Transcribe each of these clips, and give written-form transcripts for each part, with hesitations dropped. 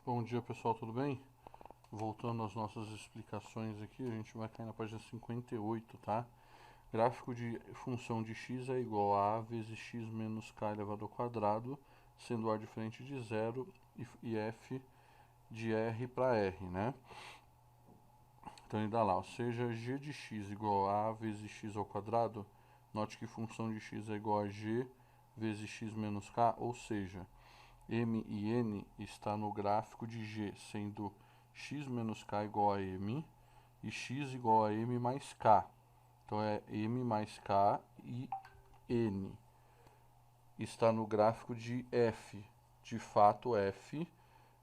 Bom dia pessoal, tudo bem? Voltando às nossas explicações aqui, a gente vai cair na página 58, tá? Gráfico de função de x é igual a vezes x menos k elevado ao quadrado, sendo a diferente de zero e f de r para r, né? Então ele dá lá, ou seja, g de x igual a vezes x ao quadrado. Note que função de x é igual a g vezes x menos k, ou seja, m e n está no gráfico de g, sendo x menos k igual a m e x igual a m mais k. Então é m mais k e n. Está no gráfico de f. De fato, f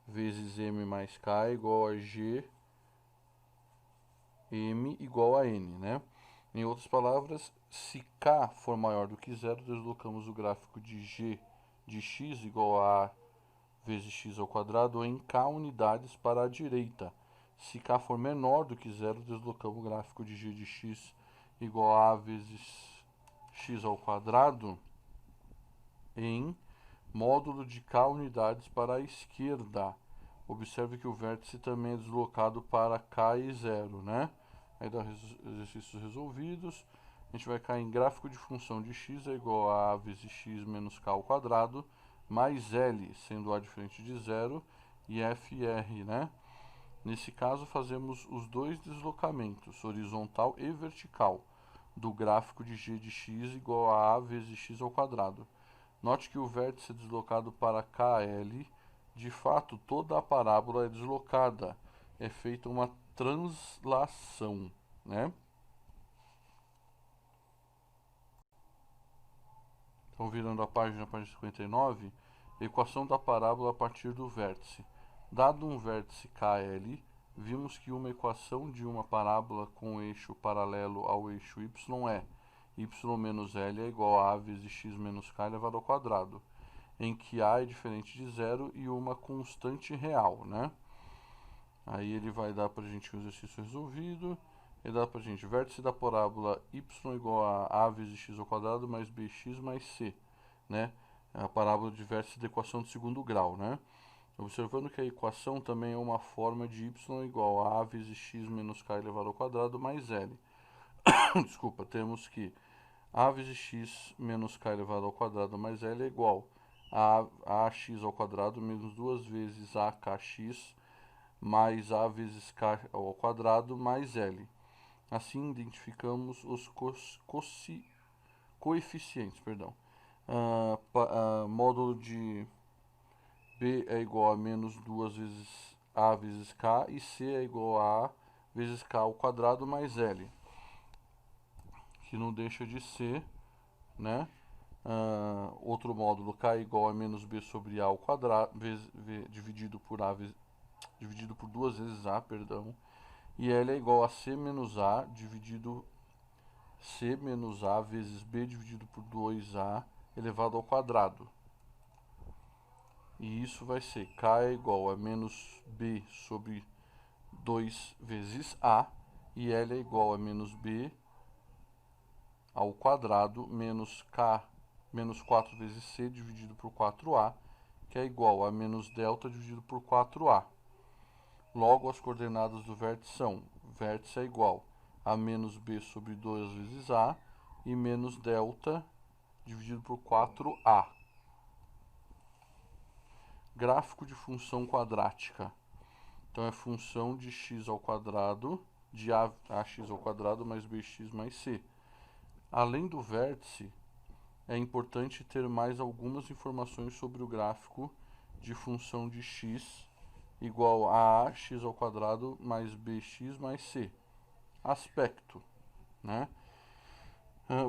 vezes m mais k é igual a g, m igual a n, né? Em outras palavras, se k for maior do que zero, deslocamos o gráfico de g de x igual a vezes x ao quadrado em k unidades para a direita. Se k for menor do que zero, deslocamos o gráfico de g de x igual a vezes x ao quadrado em módulo de k unidades para a esquerda. Observe que o vértice também é deslocado para k e zero, né? Aí dá exercícios resolvidos. A gente vai cair em gráfico de função de x é igual a vezes x menos k ao quadrado, mais L, sendo A diferente de zero, e F e R, né? Nesse caso, fazemos os dois deslocamentos, horizontal e vertical, do gráfico de g de x igual a vezes x ao quadrado. Note que o vértice é deslocado para KL, de fato, toda a parábola é deslocada, é feita uma translação, né? Então, virando a página 59, equação da parábola a partir do vértice. Dado um vértice KL, vimos que uma equação de uma parábola com eixo paralelo ao eixo y é y menos L é igual a vezes x menos k elevado ao quadrado, em que a é diferente de zero e uma constante real, né? Aí ele vai dar para a gente um exercício resolvido. Ele dá para a gente vértice da parábola y igual a vezes x ao quadrado mais bx mais c, né? É a parábola de vértice da equação de segundo grau, né? Observando que a equação também é uma forma de y igual a vezes x menos k elevado ao quadrado mais l. Desculpa, temos que a vezes x menos k elevado ao quadrado mais l é igual a ax ao quadrado menos duas vezes akx mais a vezes k ao quadrado mais l. Assim, identificamos os coeficientes. Módulo de b é igual a menos 2 vezes a vezes k e c é igual a vezes k ao quadrado mais l, que não deixa de ser, né? Outro módulo, k é igual a menos b sobre a ao quadrado, dividido por a, dividido por 2 vezes a, perdão, e L é igual a C menos A dividido C menos A vezes B dividido por 2A elevado ao quadrado. E isso vai ser K é igual a menos B sobre 2 vezes A e L é igual a menos B ao quadrado menos K menos 4 vezes C dividido por 4A, que é igual a menos delta dividido por 4A. Logo, as coordenadas do vértice são: vértice é igual a menos b sobre 2 vezes a e menos delta dividido por 4a. Gráfico de função quadrática. Então é função de x ao quadrado, de ax ao quadrado mais bx mais c. Além do vértice, é importante ter mais algumas informações sobre o gráfico de função de x igual a ax ao quadrado mais bx mais c. Aspecto, né?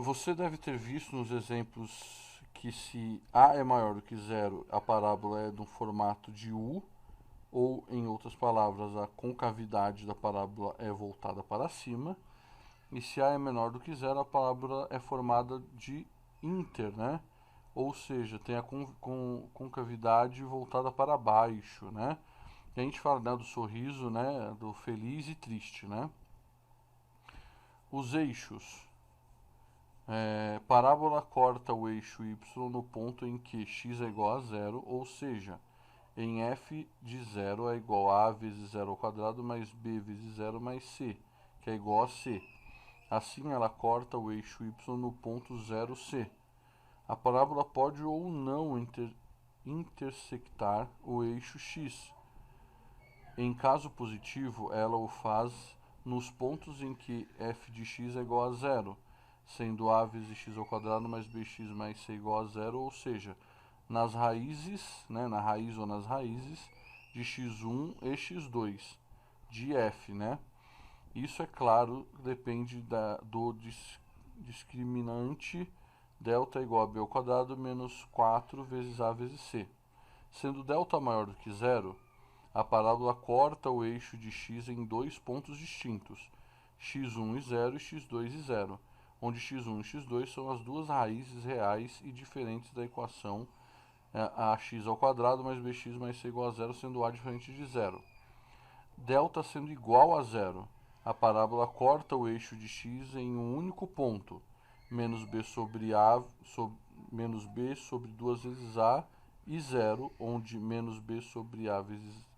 Você deve ter visto nos exemplos que se a é maior do que zero, a parábola é no formato de U, ou em outras palavras, a concavidade da parábola é voltada para cima, e se a é menor do que zero, a parábola é formada de inter, né? Ou seja, tem a concavidade voltada para baixo, né? E a gente fala, né, do sorriso, né, do feliz e triste, né? Os eixos. Parábola corta o eixo y no ponto em que x é igual a zero, ou seja, em f de 0 é igual a vezes 0 ao quadrado mais b vezes 0 mais c, que é igual a c. Assim, ela corta o eixo y no ponto 0c. A parábola pode ou não intersectar o eixo x. Em caso positivo, ela o faz nos pontos em que f de x é igual a 0, sendo a vezes x ao quadrado mais bx mais c igual a 0, ou seja, nas raízes, né, na raiz ou nas raízes de x1 e x2 de f, né? Isso, é claro, depende do discriminante delta igual a b ao quadrado menos 4 vezes a vezes c. Sendo delta maior do que zero, a parábola corta o eixo de x em dois pontos distintos, x1 e 0 e x2 e 0, onde x1 e x2 são as duas raízes reais e diferentes da equação ax ao quadrado mais bx mais c igual a 0, sendo a diferente de 0. Delta sendo igual a 0, a parábola corta o eixo de x em um único ponto, menos b sobre menos b sobre 2 vezes a e 0, onde menos b sobre a vezes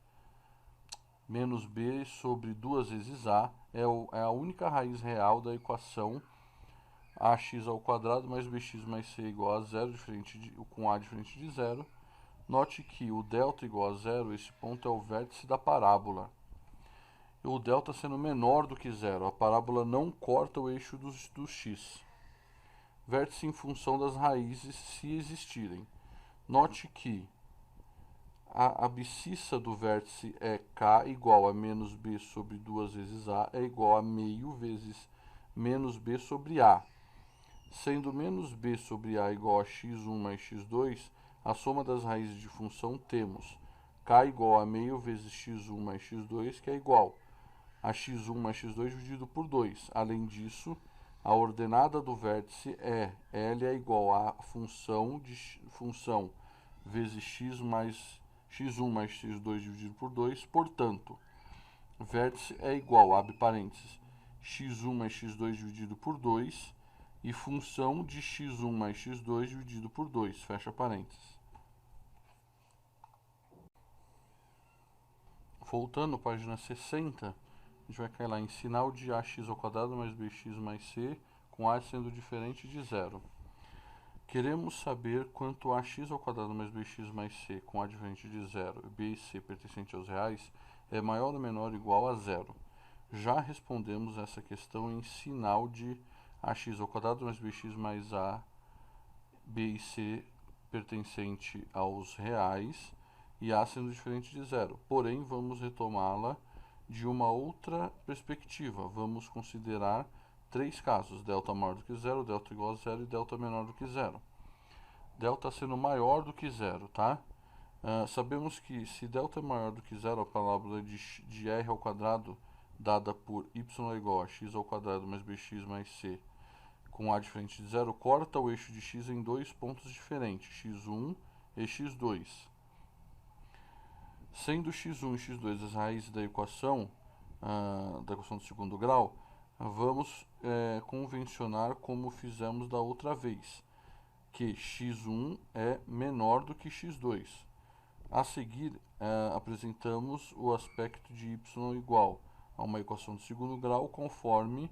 menos b sobre 2 vezes a é a única raiz real da equação ax ao quadrado mais bx mais c igual a 0, com a diferente de 0. Note que o delta igual a 0, esse ponto é o vértice da parábola. E o delta sendo menor do que 0, a parábola não corta o eixo do x. Vértice em função das raízes, se existirem. Note que a abscissa do vértice é k igual a menos b sobre 2 vezes a é igual a meio vezes menos b sobre a. Sendo menos b sobre a igual a x1 mais x2, a soma das raízes de função temos k igual a meio vezes x1 mais x2, que é igual a x1 mais x2 dividido por 2. Além disso, a ordenada do vértice é L é igual a função vezes x1 mais x2 dividido por 2. Portanto, vértice é igual, abre parênteses, x1 mais x2 dividido por 2 e função de x1 mais x2 dividido por 2, fecha parênteses. Voltando, página 60, a gente vai cair lá em sinal de ax ao quadrado mais bx mais c, com a sendo diferente de 0. Queremos saber quanto ax ao quadrado mais bx mais c, com a diferente de 0, e b e c pertencente aos reais, é maior ou menor ou igual a 0. Já respondemos essa questão em sinal de ax ao quadrado mais bx mais a, b e c pertencente aos reais e a sendo diferente de 0. Porém, vamos retomá-la de uma outra perspectiva. Vamos considerar três casos: delta maior do que 0, delta igual a 0 e delta menor do que 0. Delta sendo maior do que 0, tá? Sabemos que se delta é maior do que 0, a parábola de r ao quadrado dada por y é igual a x ao quadrado mais bx mais c com a diferente de 0, corta o eixo de x em dois pontos diferentes, x1 e x2. Sendo x1 e x2 as raízes da equação do segundo grau, vamos convencionar como fizemos da outra vez, que x1 é menor do que x2. A seguir, apresentamos o aspecto de y igual a uma equação de segundo grau, conforme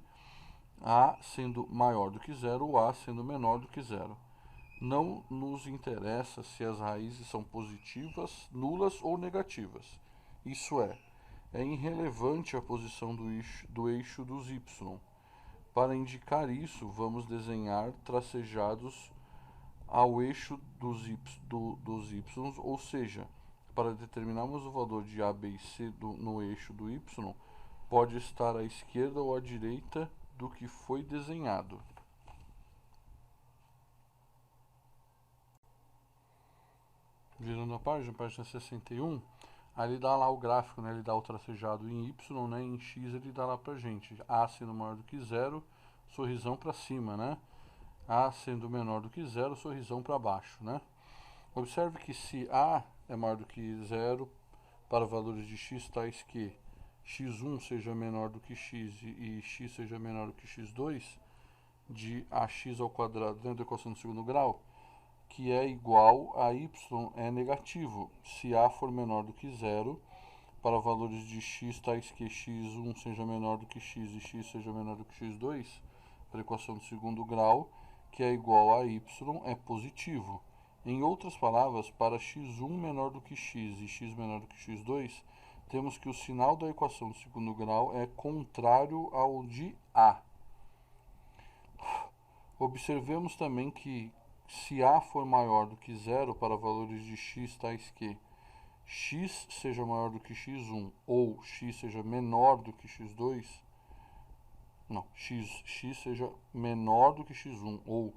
a sendo maior do que 0 ou a sendo menor do que 0. Não nos interessa se as raízes são positivas, nulas ou negativas. Isso é irrelevante a posição do eixo dos y. Para indicar isso, vamos desenhar tracejados ao eixo dos y, ou seja, para determinarmos o valor de a, b e c no eixo do y, pode estar à esquerda ou à direita do que foi desenhado. Virando a página 61, aí ele dá lá o gráfico, né? Ele dá o tracejado em y, né? Em x ele dá lá pra gente. A sendo maior do que 0, sorrisão para cima, né? A sendo menor do que 0, sorrisão para baixo, né? Observe que se A é maior do que 0 para valores de x tais que x1 seja menor do que x e x seja menor do que x2, de ax ao quadrado dentro da equação do segundo grau, que é igual a y é negativo, se a for menor do que zero, para valores de x tais que x1 seja menor do que x e x seja menor do que x2, para a equação do segundo grau, que é igual a y, é positivo. Em outras palavras, para x1 menor do que x e x menor do que x2, temos que o sinal da equação do segundo grau é contrário ao de A. Observemos também que, se A for maior do que zero para valores de x tais que x seja maior do que x1 ou x seja menor do que x2, não, x seja menor do que x1 ou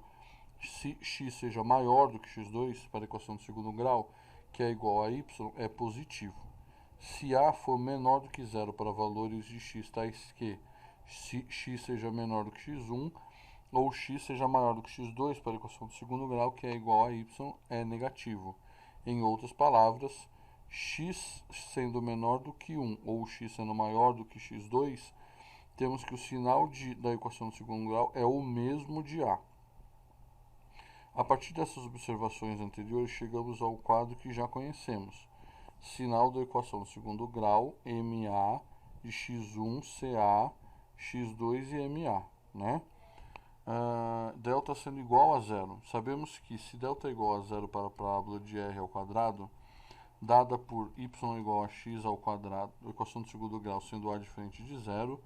se x seja maior do que x2 para a equação do segundo grau, que é igual a y, é positivo. Se A for menor do que zero para valores de x tais que x seja menor do que x1 ou x seja maior do que x2 para a equação do segundo grau, que é igual a y, é negativo. Em outras palavras, x sendo menor do que 1 ou x sendo maior do que x2, temos que o sinal da equação do segundo grau é o mesmo de A. A partir dessas observações anteriores, chegamos ao quadro que já conhecemos. Sinal da equação do segundo grau, MA de x1, CA, x2 e MA, né? Delta sendo igual a zero. Sabemos que se delta é igual a zero para a parábola de r ao quadrado, dada por y igual a x ao quadrado, a equação do segundo grau sendo a diferente de zero,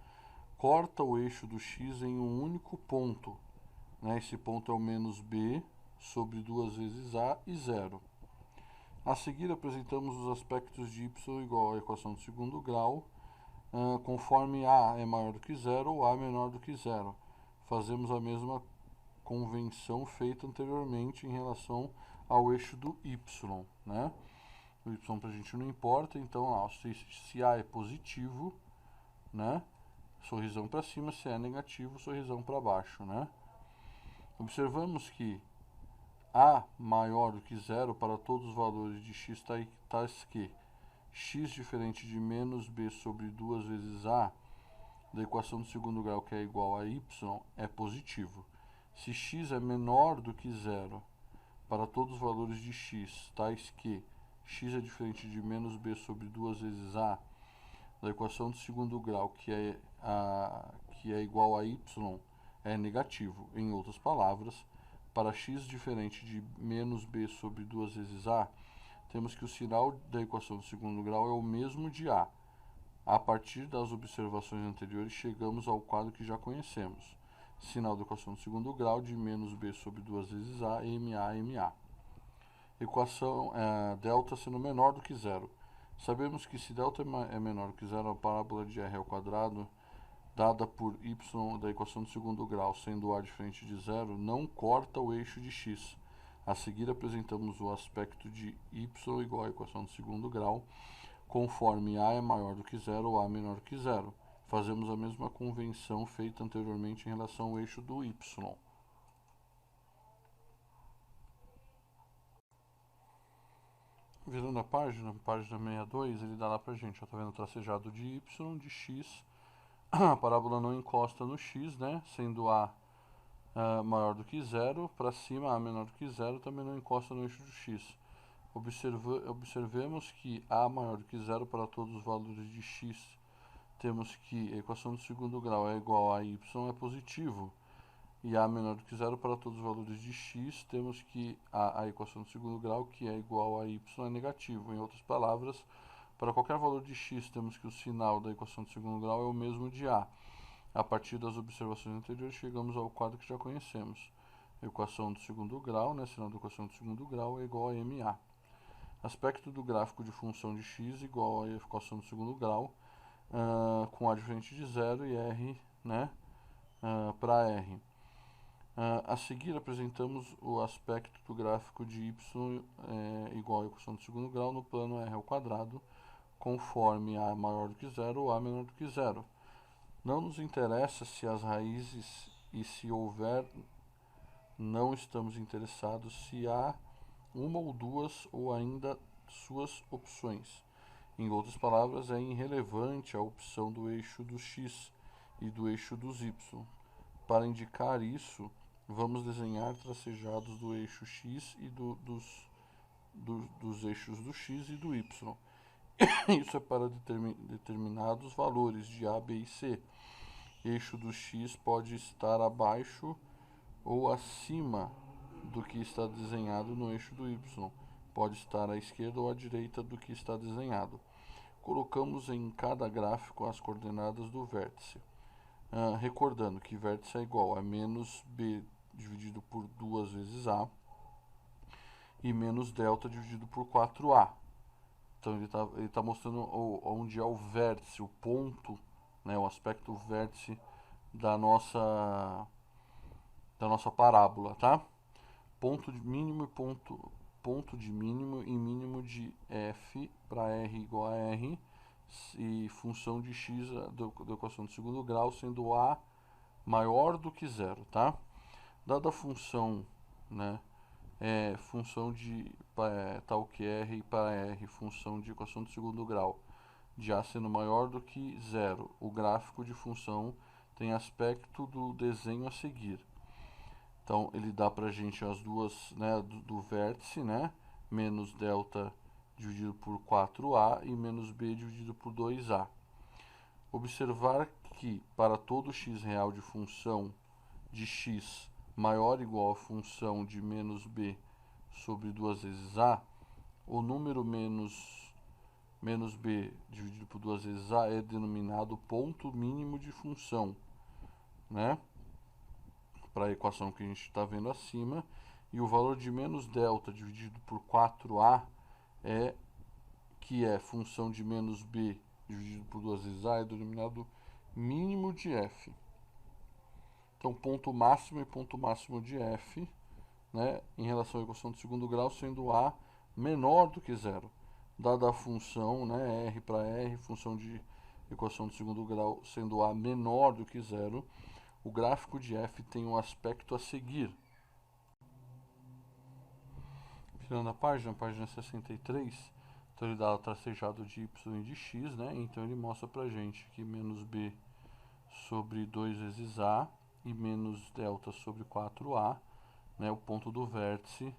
corta o eixo do x em um único ponto. Né? Esse ponto é o menos b sobre 2 vezes a e zero. A seguir, apresentamos os aspectos de y igual à equação do segundo grau, conforme a é maior do que zero ou a menor do que zero. Fazemos a mesma convenção feita anteriormente em relação ao eixo do y, né? O y para a gente não importa, então se A é positivo, né? Sorrisão para cima, se é negativo, sorrisão para baixo, né? Observamos que A maior do que zero para todos os valores de x tais que x diferente de menos b sobre 2 vezes A da equação do segundo grau, que é igual a y, é positivo. Se x é menor do que zero para todos os valores de x, tais que x é diferente de menos b sobre 2 vezes a da equação do segundo grau, que é igual a y, é negativo. Em outras palavras, para x diferente de menos b sobre 2 vezes a, temos que o sinal da equação do segundo grau é o mesmo de a. A partir das observações anteriores, chegamos ao quadro que já conhecemos. Sinal da equação do segundo grau de menos b sobre 2 vezes a, MA. Equação delta sendo menor do que zero. Sabemos que se delta é menor do que zero, a parábola de r ao quadrado, dada por y da equação do segundo grau, sendo a diferente de zero, não corta o eixo de x. A seguir, apresentamos o aspecto de y igual à equação do segundo grau, conforme a é maior do que zero ou a menor do que zero. Fazemos a mesma convenção feita anteriormente em relação ao eixo do y. Virando a página 62, ele dá lá pra gente, ó, tá vendo o tracejado de y, de x, a parábola não encosta no x, né, sendo a maior do que zero, para cima a menor do que zero, também não encosta no eixo do x. Observemos que a maior do que zero para todos os valores de x, temos que a equação do segundo grau é igual a y, é positivo. E a menor do que zero para todos os valores de x, temos que a equação do segundo grau, que é igual a y, é negativo. Em outras palavras, para qualquer valor de x, temos que o sinal da equação do segundo grau é o mesmo de a. A partir das observações anteriores, chegamos ao quadro que já conhecemos. Equação do segundo grau, né, sinal da equação do segundo grau é igual a MA. Aspecto do gráfico de função de x igual à equação do segundo grau, com a diferente de zero e r, né, para r. A seguir, apresentamos o aspecto do gráfico de y igual à equação do segundo grau no plano r ao quadrado, conforme a maior do que zero ou a menor do que zero. Não nos interessa se as raízes e se houver, não estamos interessados se há uma ou duas ou ainda suas opções. Em outras palavras, é irrelevante a opção do eixo dos x e do eixo dos y. Para indicar isso, vamos desenhar tracejados do eixo x e dos eixos do x e do y. Isso é para determinados valores de A, B e C. Eixo do x pode estar abaixo ou acima do que está desenhado no eixo do y. Pode estar à esquerda ou à direita do que está desenhado. Colocamos em cada gráfico as coordenadas do vértice. Recordando que vértice é igual a menos b dividido por 2 vezes a e menos delta dividido por 4a. Então ele tá mostrando onde é o vértice, o ponto, né, o aspecto vértice da nossa parábola, tá? Ponto de mínimo e mínimo de f para r igual a r e função de x da equação de segundo grau sendo a maior do que zero, tá? Dada a função, né, função de tal que r para r, função de equação de segundo grau, de a sendo maior do que zero, o gráfico de função tem aspecto do desenho a seguir. Então ele dá pra gente as duas, né, do vértice, né, menos delta dividido por 4a e menos b dividido por 2a. Observar que para todo x real de função de x maior ou igual a função de menos b sobre 2 vezes a, o número menos b dividido por 2 vezes a é denominado ponto mínimo de função, né? Para a equação que a gente está vendo acima, e o valor de menos delta dividido por 4a que é função de menos b dividido por 2 vezes a, é denominado mínimo de f. Então, ponto máximo e ponto máximo de f, né, em relação à equação de segundo grau, sendo a menor do que zero. Dada a função, né, r para r, função de equação de segundo grau sendo a menor do que zero, o gráfico de f tem um aspecto a seguir. Virando a página 63, então ele dá o tracejado de y e de x, né? Então ele mostra pra gente que menos b sobre 2 vezes a e menos delta sobre 4a, né, o ponto do vértice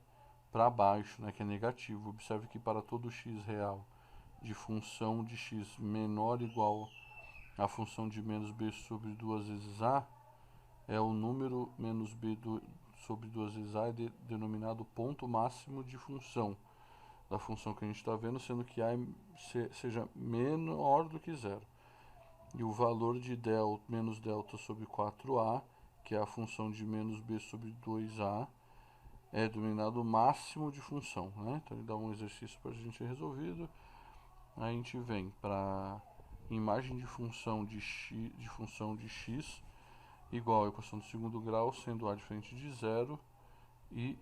para baixo, né, que é negativo. Observe que para todo x real de função de x menor ou igual a função de menos b sobre 2 vezes a, é o número menos b sobre 2 vezes a denominado ponto máximo de função, da função que a gente está vendo, sendo que a seja menor do que zero. E o valor de menos delta sobre 4a, que é a função de menos b sobre 2a, é denominado máximo de função, né? Então ele dá um exercício para a gente resolvido. Aí a gente vem para imagem de função de x igual a equação de segundo grau, sendo a diferente de zero, e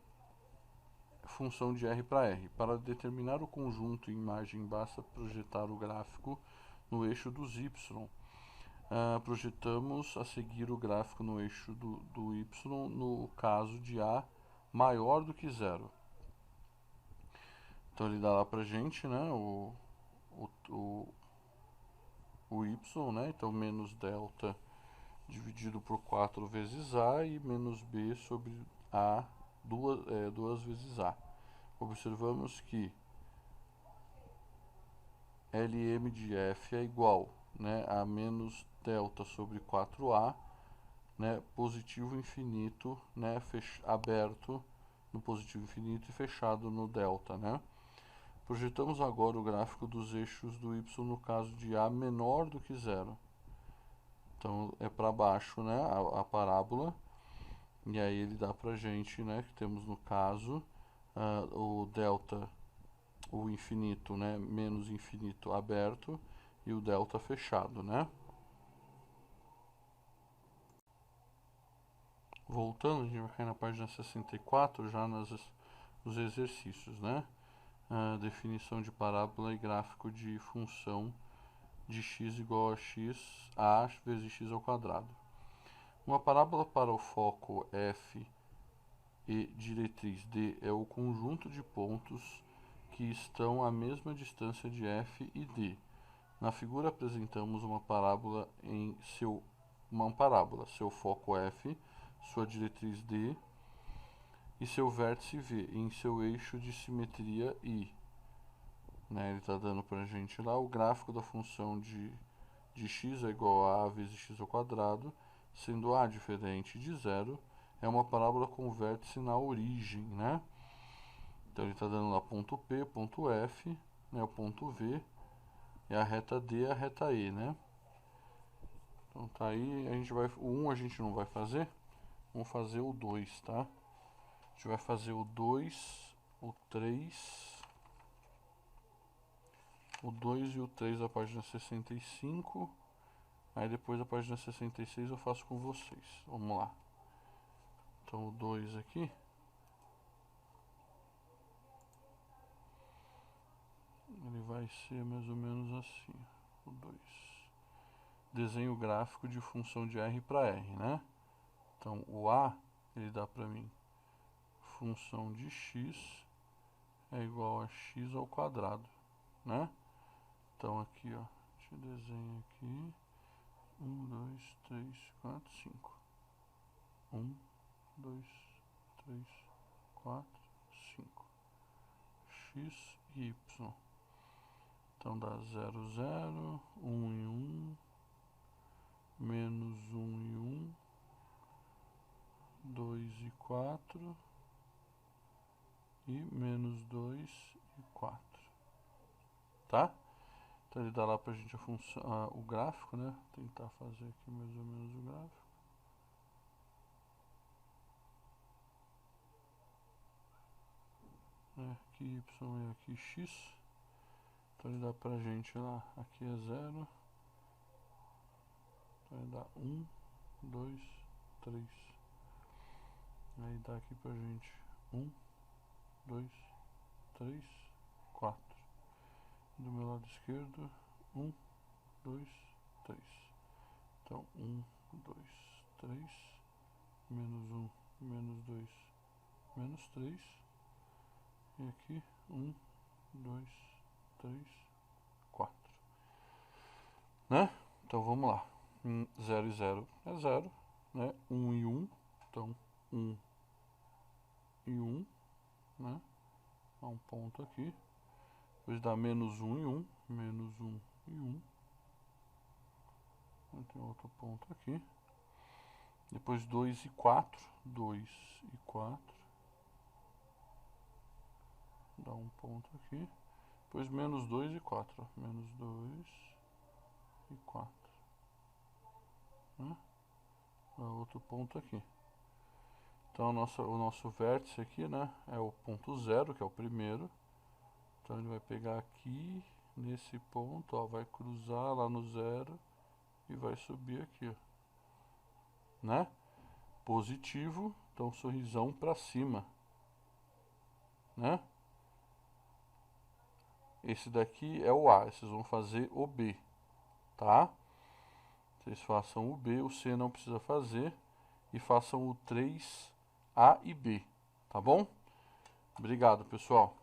função de r para r. Para determinar o conjunto imagem, basta projetar o gráfico no eixo dos y. Projetamos a seguir o gráfico no eixo do y no caso de a maior do que zero. Então ele dá lá pra gente, né, o y, né, então menos delta dividido por 4 vezes a e menos b sobre a duas vezes a. Observamos que Lm de f é igual, né, a menos delta sobre 4a, né, positivo infinito, né, aberto no positivo infinito e fechado no delta, né. Projetamos agora o gráfico dos eixos do y no caso de a menor do que zero. Então é para baixo, né, a parábola, e aí ele dá pra gente, né, que temos no caso o delta, o infinito, né, menos infinito aberto e o delta fechado, né. Voltando, a gente vai cair na página 64, já nos exercícios, né? Definição de parábola e gráfico de função de x igual a x a vezes x ao quadrado. Uma parábola para o foco f e diretriz D é o conjunto de pontos que estão à mesma distância de f e D. Na figura apresentamos uma parábola, seu foco f sua diretriz D e seu vértice V em seu eixo de simetria I. Né? Ele está dando para a gente lá o gráfico da função de x é igual a vezes x ao quadrado, sendo a diferente de zero, é uma parábola com vértice na origem, né? Então ele está dando lá ponto P, ponto F, né, o ponto V, e a reta D e a reta E, né? Então tá aí, o 1 a gente não vai fazer, vamos fazer o 2, tá? A gente vai fazer o 2, o 3, o 2 e o 3 da página 65, aí depois da página 66 eu faço com vocês, vamos lá. Então o 2 aqui, ele vai ser mais ou menos assim, o 2. Desenho gráfico de função de R para R, né? Então o A, ele dá para mim função de x é igual a x ao quadrado, né? Então aqui, ó, a gente desenha aqui 1, 2, 3, 4, 5. 1, 2, 3, 4, 5. X e Y. Então dá 0, 0, 1 e 1, menos 1 e 1, 2 e 4 e menos 2 e 4. Tá? Então ele dá lá pra gente a função, o gráfico, né? Vou tentar fazer aqui mais ou menos o gráfico. Aqui y e aqui x. Então ele dá pra gente lá, aqui é 0. Então ele dá 1, 2, 3. Aí dá aqui pra gente 1, 2, 3, 4. Do meu lado esquerdo, 1, 2, 3. Então 1, 2, 3, menos 1, menos 2, menos 3. E aqui 1, 2, 3, 4. Né? Então vamos lá. 0 e 0 é 0, né? 1 e 1, então 1 e 1, né? Dá um ponto aqui. Depois dá menos 1 e 1, menos 1 e 1. Tem outro ponto aqui. Depois 2 e 4, 2 e 4. Dá um ponto aqui. Depois menos 2 e 4, menos 2 e 4. Né? Dá outro ponto aqui. Então o nosso vértice aqui, né, é o ponto 0, que é o primeiro. Então ele vai pegar aqui, nesse ponto, ó, vai cruzar lá no 0 e vai subir aqui, ó. Né? Positivo, então sorrisão para cima. Né? Esse daqui é o A, vocês vão fazer o B, tá? Vocês façam o B, o C não precisa fazer. E façam o 3A e B, tá bom? Obrigado, pessoal.